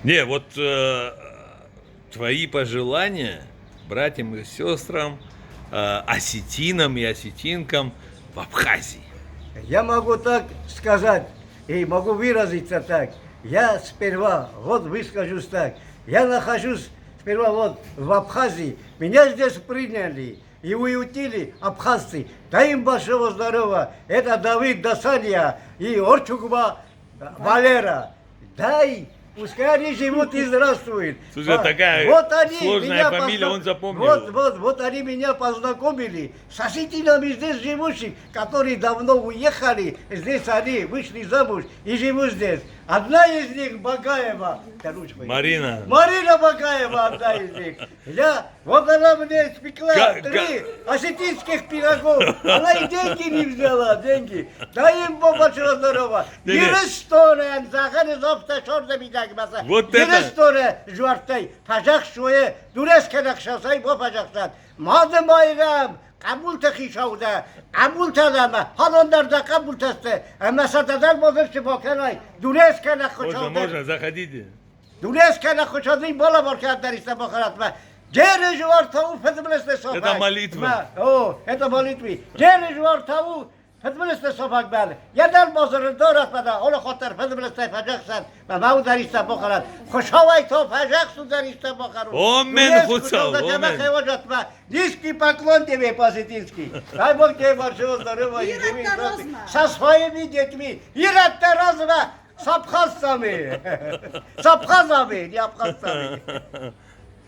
Не, вот твои пожелания братьям и сестрам, осетинам и осетинкам в Абхазии. Я могу так сказать и могу выразиться так. Я сперва, вот выскажусь так, я нахожусь сперва вот в Абхазии, меня здесь приняли и уютили абхазцы. Дай им большого здоровья. Это Давид Дасания и Орчугба Валера. Дай, пускай они живут и здравствуют. Слушай, такая вот они сложная меня фамилия, он запомнил. Вот они меня познакомили с осетинами здесь живущих, которые давно уехали. Здесь они вышли замуж и живут здесь. Одна из них Багаева. Марина. Марина Багаева, одна из них. Вот она мне спекла Как- 3 осетинских пирогов. Она и деньги не взяла, деньги. Дай им большого здоровья. Не-не. Yerestore, zaten zopta şorda bir dakika. Вот это- Yerestore, juartay, pacak şoye, dures kenak şasay bu pacaktan. Madem bayram, kabul tekişavda, kabul tadama, hal onlar da kabul teste. Ama satadan bozursu bakanay, dures kenak Можно, koşavda. можно, заходите. Dures kenak koşavda, bala barkatlar işte bakaratma. Geri juartavu fedmleste sopak. Это молитва. О, это молитвы. Geri juartavu fedmleste sopak ben. Yerden bozurun doğratmada, onu khotar fedmleste yapacaksan. Ve mavu der işte bakarat. Koşavay topacaksın der işte bakarat. Омен, Хуцал, омен. Низкий поклон тебе, по-осетински. Дай Бог тебе большого здоровья и живых здоровья. Со своими детьми. Иратта разма с абхазцами. С абхазами, не абхазцами.